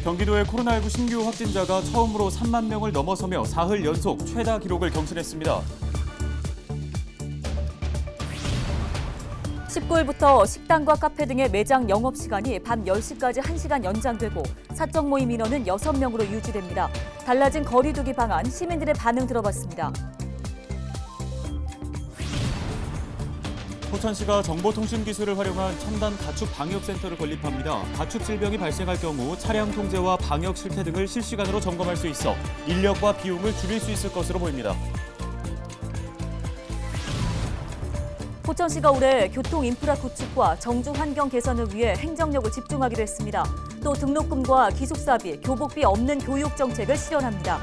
경기도의 코로나19 신규 확진자가 처음으로 3만 명을 넘어서며 사흘 연속 최다 기록을 경신했습니다. 19일부터 식당과 카페 등의 매장 영업시간이 밤 10시까지 1시간 연장되고 사적 모임 인원은 6명으로 유지됩니다. 달라진 거리 두기 방안, 시민들의 반응 들어봤습니다. 포천시가 정보통신 기술을 활용한 첨단 가축 방역센터를 건립합니다. 가축 질병이 발생할 경우 차량 통제와 방역 실태 등을 실시간으로 점검할 수 있어 인력과 비용을 줄일 수 있을 것으로 보입니다. 포천시가 올해 교통 인프라 구축과 정주 환경 개선을 위해 행정력을 집중하기로 했습니다. 또 등록금과 기숙사비, 교복비 없는 교육 정책을 실현합니다.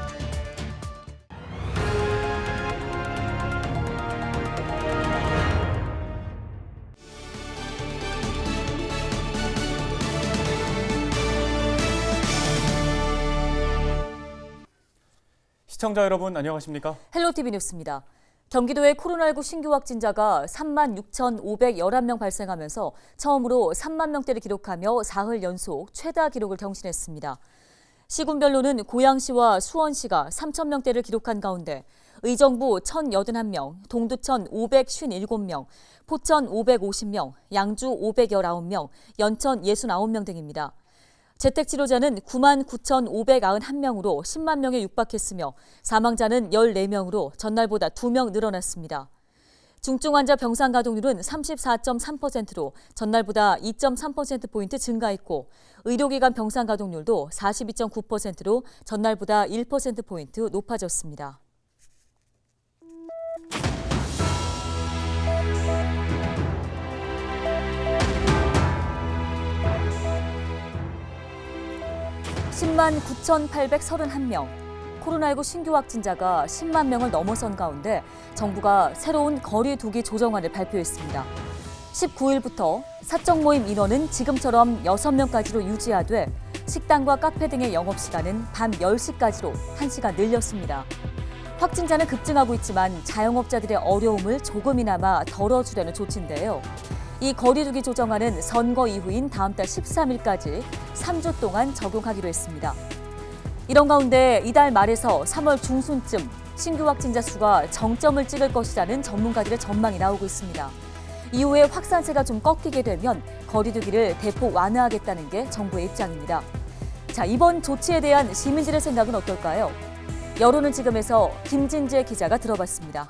시청자 여러분 안녕하십니까? 헬로티비 뉴스입니다. 경기도의 코로나19 신규 확진자가 36,511명 발생하면서 처음으로 3만 명대를 기록하며 사흘 연속 최다 기록을 경신했습니다. 시군별로는 고양시와 수원시가 3,000명대를 기록한 가운데 의정부 1,081명, 동두천 557명, 포천 550명, 양주 519명, 연천 69명 등입니다. 재택치료자는 99,591명으로 10만 명에 육박했으며 사망자는 14명으로 전날보다 2명 늘어났습니다. 중증 환자 병상 가동률은 34.3%로 전날보다 2.3%포인트 증가했고 의료기관 병상 가동률도 42.9%로 전날보다 1%포인트 높아졌습니다. (10만 9,831명) 코로나19 신규 확진자가 10만 명을 넘어선 가운데 정부가 새로운 거리 두기 조정안을 발표했습니다. 19일부터 사적 모임 인원은 지금처럼 6명까지로 유지하되 식당과 카페 등의 영업시간은 밤 10시까지로 1시간 늘렸습니다. 확진자는 급증하고 있지만 자영업자들의 어려움을 조금이나마 덜어주려는 조치인데요. 이 거리 두기 조정안은 선거 이후인 다음 달 13일까지 3주 동안 적용하기로 했습니다. 이런 가운데 이달 말에서 3월 중순쯤 신규 확진자 수가 정점을 찍을 것이라는 전문가들의 전망이 나오고 있습니다. 이후에 확산세가 좀 꺾이게 되면 거리 두기를 대폭 완화하겠다는 게 정부의 입장입니다. 자, 이번 조치에 대한 시민들의 생각은 어떨까요? 여론은 지금에서 김진재 기자가 들어봤습니다.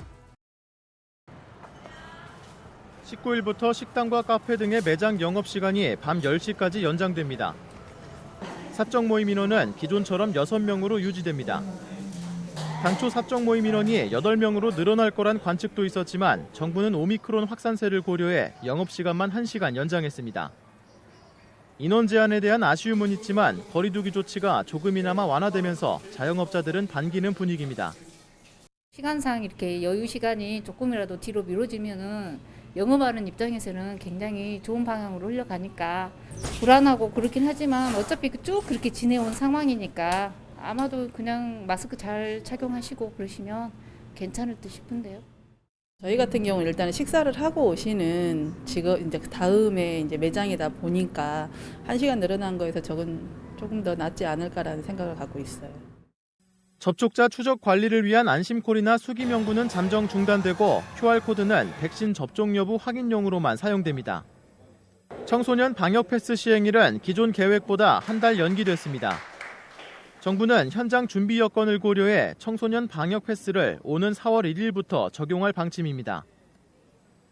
19일부터 식당과 카페 등의 매장 영업시간이 밤 10시까지 연장됩니다. 사적 모임 인원은 기존처럼 6명으로 유지됩니다. 당초 사적 모임 인원이 8명으로 늘어날 거란 관측도 있었지만 정부는 오미크론 확산세를 고려해 영업시간만 1시간 연장했습니다. 인원 제한에 대한 아쉬움은 있지만 거리 두기 조치가 조금이나마 완화되면서 자영업자들은 반기는 분위기입니다. 시간상 이렇게 여유 시간이 조금이라도 뒤로 미뤄지면은 영업하는 입장에서는 굉장히 좋은 방향으로 흘러가니까 불안하고 그렇긴 하지만 어차피 쭉 그렇게 지내온 상황이니까 아마도 그냥 마스크 잘 착용하시고 그러시면 괜찮을 듯 싶은데요. 저희 같은 경우는 일단 식사를 하고 오시는 직업 이제 다음에 이제 매장이다 보니까 1시간 늘어난 거에서 조금 더 낫지 않을까라는 생각을 갖고 있어요. 접촉자 추적 관리를 위한 안심콜이나 수기명부는 잠정 중단되고 QR코드는 백신 접종 여부 확인용으로만 사용됩니다. 청소년 방역 패스 시행일은 기존 계획보다 한 달 연기됐습니다. 정부는 현장 준비 여건을 고려해 청소년 방역 패스를 오는 4월 1일부터 적용할 방침입니다.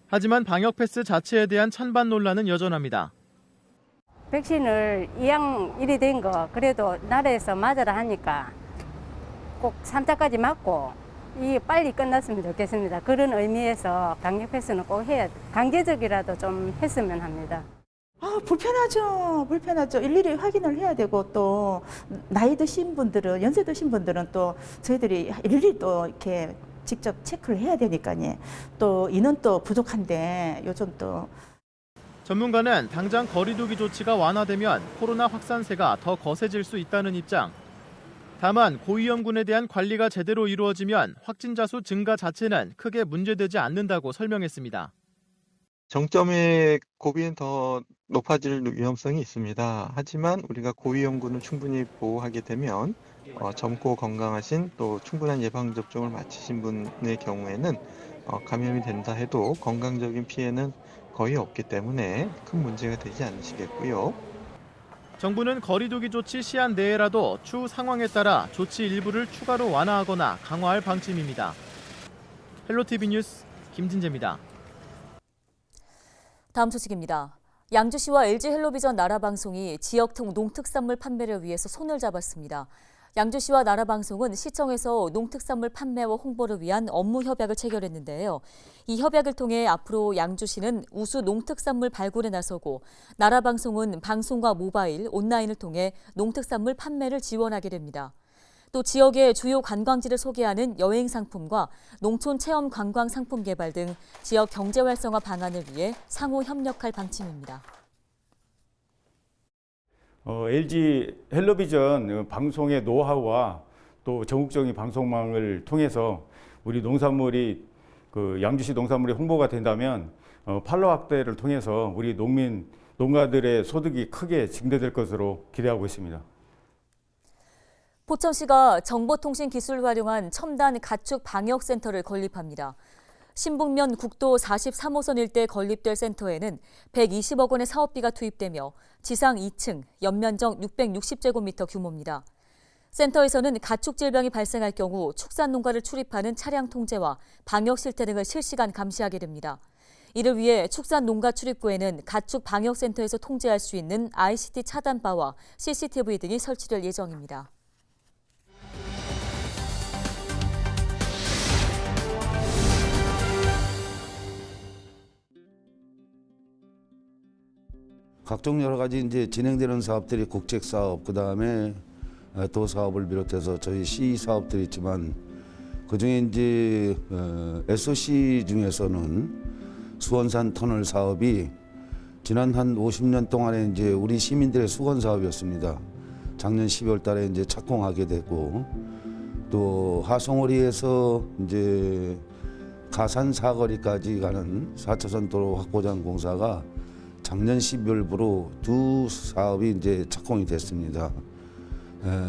하지만 방역 패스 자체에 대한 찬반 논란은 여전합니다. 백신을 이왕 일이 된 거 그래도 나라에서 맞으라 하니까 꼭 3차까지 맞고 이게 빨리 끝났으면 좋겠습니다. 그런 의미에서 방역 패스는 꼭 강제적이라도 좀 했으면 합니다. 불편하죠. 일일이 확인을 해야 되고 또 나이 드신 분들은 연세 드신 분들은 또 저희들이 일일이 또 이렇게 직접 체크를 해야 되니까요. 또 인원 또 부족한데 요즘 또 전문가는 당장 거리 두기 조치가 완화되면 코로나 확산세가 더 거세질 수 있다는 입장. 다만 고위험군에 대한 관리가 제대로 이루어지면 확진자 수 증가 자체는 크게 문제되지 않는다고 설명했습니다. 정점의 고비는 더 높아질 위험성이 있습니다. 하지만 우리가 고위험군을 충분히 보호하게 되면 젊고 건강하신 또 충분한 예방접종을 마치신 분의 경우에는 감염이 된다 해도 건강적인 피해는 거의 없기 때문에 큰 문제가 되지 않으시겠고요. 정부는 거리두기 조치 시한 내에라도 추후 상황에 따라 조치 일부를 추가로 완화하거나 강화할 방침입니다. 헬로티비 뉴스 김진재입니다. 다음 소식입니다. 양주시와 LG헬로비전 나라방송이 지역통 농특산물 판매를 위해서 손을 잡았습니다. 양주시와 나라방송은 시청에서 농특산물 판매와 홍보를 위한 업무 협약을 체결했는데요. 이 협약을 통해 앞으로 양주시는 우수 농특산물 발굴에 나서고 나라방송은 방송과 모바일, 온라인을 통해 농특산물 판매를 지원하게 됩니다. 또 지역의 주요 관광지를 소개하는 여행 상품과 농촌 체험 관광 상품 개발 등 지역 경제 활성화 방안을 위해 상호 협력할 방침입니다. LG 헬로비전 방송의 노하우와 또 전국적인 방송망을 통해서 우리 농산물이 양주시 농산물이 홍보가 된다면 판로 확대를 통해서 우리 농가들의 소득이 크게 증대될 것으로 기대하고 있습니다. 포천시가 정보통신 기술을 활용한 첨단 가축 방역센터를 건립합니다. 신북면 국도 43호선 일대 건립될 센터에는 120억 원의 사업비가 투입되며 지상 2층, 연면적 660제곱미터 규모입니다. 센터에서는 가축 질병이 발생할 경우 축산농가를 출입하는 차량 통제와 방역 실태 등을 실시간 감시하게 됩니다. 이를 위해 축산농가 출입구에는 가축 방역센터에서 통제할 수 있는 ICT 차단바와 CCTV 등이 설치될 예정입니다. 각종 여러 가지 이제 진행되는 사업들이 국책 사업, 그 다음에 도 사업을 비롯해서 저희 시 사업들이 있지만 그 중에 이제 SOC 중에서는 수원산 터널 사업이 지난 한 50년 동안에 이제 우리 시민들의 수건 사업이었습니다. 작년 12월 달에 이제 착공하게 됐고 또 하송오리에서 이제 가산 사거리까지 가는 4차선 도로 확보장 공사가 작년 12월부로 두 사업이 이제 착공이 됐습니다.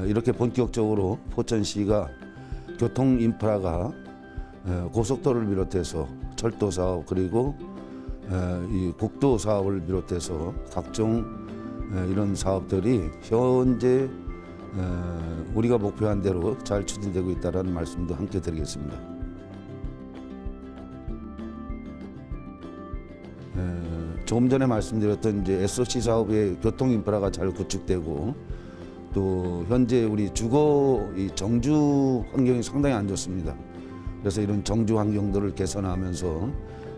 이렇게 본격적으로 포천시가 교통 인프라가 고속도로를 비롯해서 철도 사업 그리고 이 국도 사업을 비롯해서 각종 이런 사업들이 현재 우리가 목표한 대로 잘 추진되고 있다는 말씀도 함께 드리겠습니다. 조금 전에 말씀드렸던 이제 SOC 사업의 교통 인프라가 잘 구축되고 또 현재 우리 주거 이 정주 환경이 상당히 안 좋습니다. 그래서 이런 정주 환경들을 개선하면서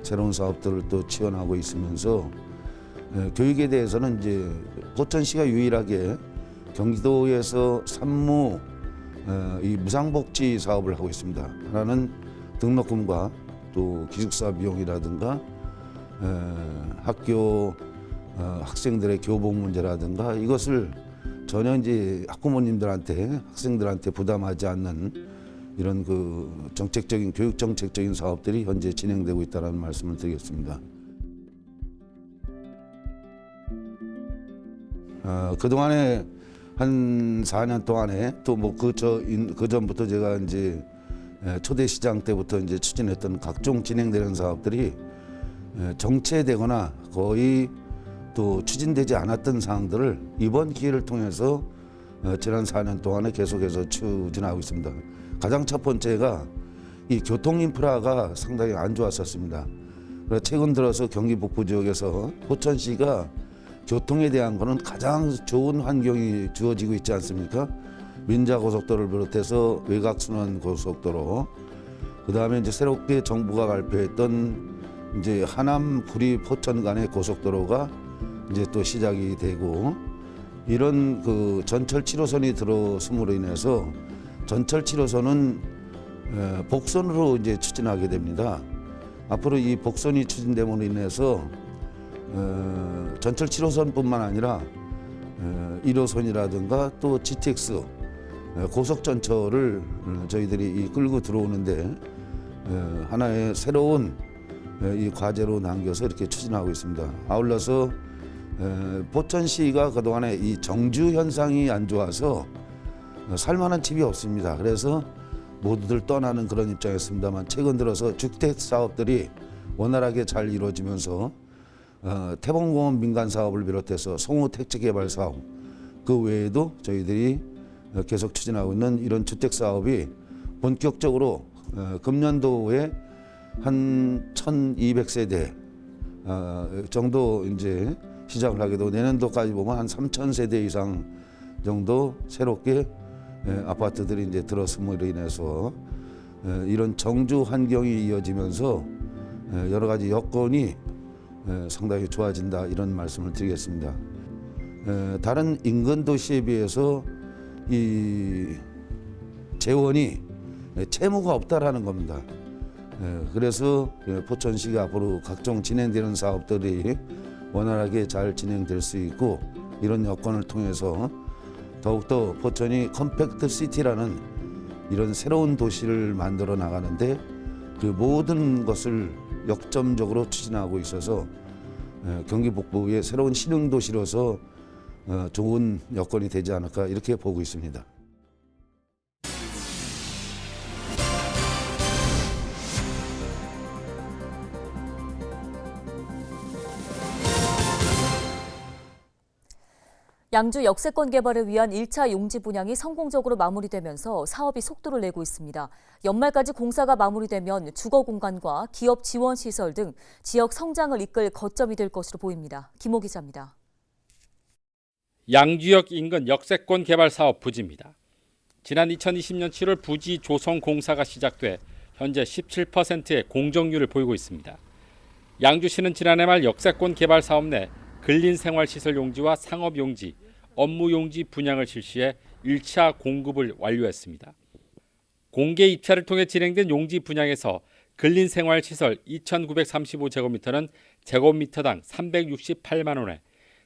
새로운 사업들을 또 지원하고 있으면서 교육에 대해서는 이제 포천시가 유일하게 경기도에서 산무 이 무상복지 사업을 하고 있습니다. 하나는 등록금과 또 기숙사 비용이라든가 학교 학생들의 교복 문제라든가 이것을 전혀 이제 학부모님들한테 학생들한테 부담하지 않는 이런 그 정책적인 교육 정책적인 사업들이 현재 진행되고 있다는 말씀을 드리겠습니다. 그동안에 한 4년 동안에 또 뭐 그 전부터 제가 이제 초대 시장 때부터 이제 추진했던 각종 진행되는 사업들이 정체되거나 거의 또 추진되지 않았던 사항들을 이번 기회를 통해서 지난 4년 동안에 계속해서 추진하고 있습니다. 가장 첫 번째가 이 교통 인프라가 상당히 안 좋았었습니다. 그래서 최근 들어서 경기 북부 지역에서 포천시가 교통에 대한 거는 가장 좋은 환경이 주어지고 있지 않습니까? 민자고속도로를 비롯해서 외곽순환 고속도로, 그 다음에 이제 새롭게 정부가 발표했던 이제 하남 구리 포천 간의 고속도로가 이제 또 시작이 되고 이런 그 전철 7호선이 들어섬으로 인해서 전철 7호선은 복선으로 이제 추진하게 됩니다. 앞으로 이 복선이 추진됨으로 인해서 전철 7호선뿐만 아니라 1호선이라든가 또 GTX 고속전철을 저희들이 끌고 들어오는데 하나의 새로운 이 과제로 남겨서 이렇게 추진하고 있습니다. 아울러서 포천시가 그동안에 이 정주 현상이 안 좋아서 살만한 집이 없습니다. 그래서 모두들 떠나는 그런 입장이었습니다만 최근 들어서 주택 사업들이 원활하게 잘 이루어지면서 태봉공원 민간 사업을 비롯해서 송호 택지 개발 사업 그 외에도 저희들이 계속 추진하고 있는 이런 주택 사업이 본격적으로 금년도에 한 1,200세대 정도 이제 시작을 하게 되고 내년도까지 보면 한 3,000세대 이상 정도 새롭게 아파트들이 이제 들어섬으로 인해서 이런 정주 환경이 이어지면서 여러 가지 여건이 상당히 좋아진다 이런 말씀을 드리겠습니다. 다른 인근 도시에 비해서 이 재원이 채무가 없다라는 겁니다. 그래서 포천시가 앞으로 각종 진행되는 사업들이 원활하게 잘 진행될 수 있고 이런 여건을 통해서 더욱더 포천이 컴팩트 시티라는 이런 새로운 도시를 만들어 나가는데 그 모든 것을 역점적으로 추진하고 있어서 경기 북부의 새로운 신흥 도시로서 좋은 여건이 되지 않을까 이렇게 보고 있습니다. 양주 역세권 개발을 위한 1차 용지 분양이 성공적으로 마무리되면서 사업이 속도를 내고 있습니다. 연말까지 공사가 마무리되면 주거 공간과 기업 지원 시설 등 지역 성장을 이끌 거점이 될 것으로 보입니다. 김호 기자입니다. 양주역 인근 역세권 개발 사업 부지입니다. 지난 2020년 7월 부지 조성 공사가 시작돼 현재 17%의 공정률을 보이고 있습니다. 양주시는 지난해 말 역세권 개발 사업 내 근린생활시설 용지와 상업 용지, 업무 용지 분양을 실시해 1차 공급을 완료했습니다. 공개 입찰을 통해 진행된 용지 분양에서 근린생활시설 2,935제곱미터는 제곱미터당 368만 원에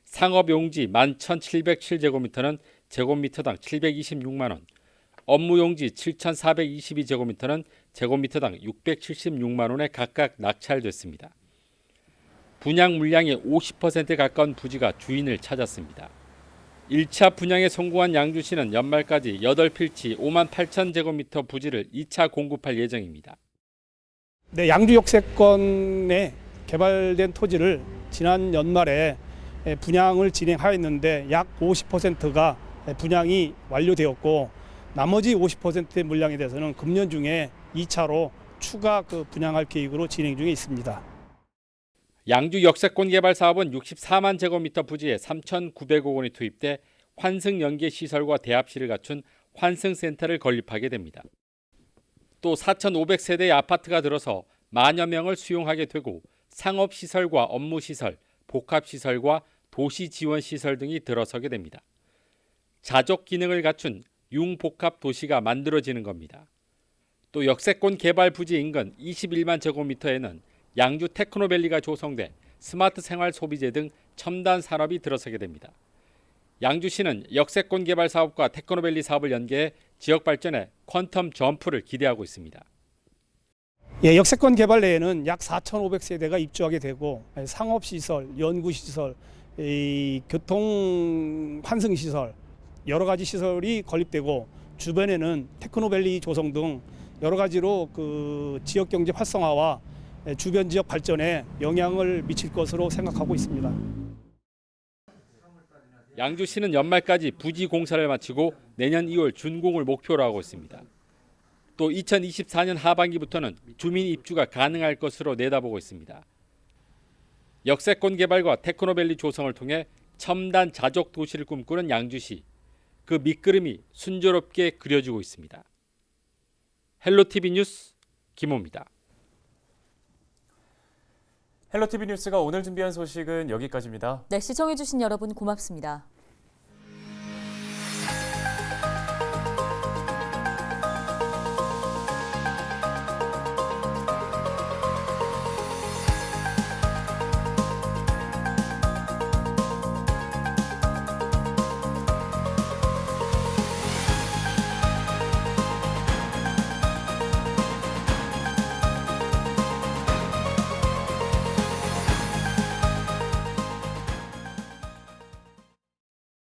상업 용지 11,707제곱미터는 제곱미터당 726만 원, 업무 용지 7,422제곱미터는 제곱미터당 676만 원에 각각 낙찰됐습니다. 분양 물량의 50%에 가까운 부지가 주인을 찾았습니다. 1차 분양에 성공한 양주시는 연말까지 8필지 5만 8천 제곱미터 부지를 2차 공급할 예정입니다. 네, 양주 역세권에 개발된 토지를 지난 연말에 분양을 진행하였는데 약 50%가 분양이 완료되었고 나머지 50%의 물량에 대해서는 금년 중에 2차로 추가 분양할 계획으로 진행 중에 있습니다. 양주 역세권 개발 사업은 64만 제곱미터 부지에 3,900억 원이 투입돼 환승 연계 시설과 대합실을 갖춘 환승센터를 건립하게 됩니다. 또 4,500세대의 아파트가 들어서 만여 명을 수용하게 되고 상업시설과 업무시설, 복합시설과 도시지원시설 등이 들어서게 됩니다. 자족 기능을 갖춘 융복합 도시가 만들어지는 겁니다. 또 역세권 개발 부지 인근 21만 제곱미터에는 양주 테크노밸리가 조성돼 스마트 생활 소비재 등 첨단 산업이 들어서게 됩니다. 양주시는 역세권 개발 사업과 테크노밸리 사업을 연계해 지역 발전에 퀀텀 점프를 기대하고 있습니다. 예, 역세권 개발 내에는 약 4,500세대가 입주하게 되고 상업시설, 연구시설, 교통 환승시설 여러 가지 시설이 건립되고 주변에는 테크노밸리 조성 등 여러 가지로 지역 경제 활성화와 주변 지역 발전에 영향을 미칠 것으로 생각하고 있습니다. 양주시는 연말까지 부지 공사를 마치고 내년 2월 준공을 목표로 하고 있습니다. 또 2024년 하반기부터는 주민 입주가 가능할 것으로 내다보고 있습니다. 역세권 개발과 테크노밸리 조성을 통해 첨단 자족 도시를 꿈꾸는 양주시. 그 밑그림이 순조롭게 그려지고 있습니다. 헬로티비 뉴스 김호입니다. 헬로티비 뉴스가 오늘 준비한 소식은 여기까지입니다. 네, 시청해주신 여러분 고맙습니다.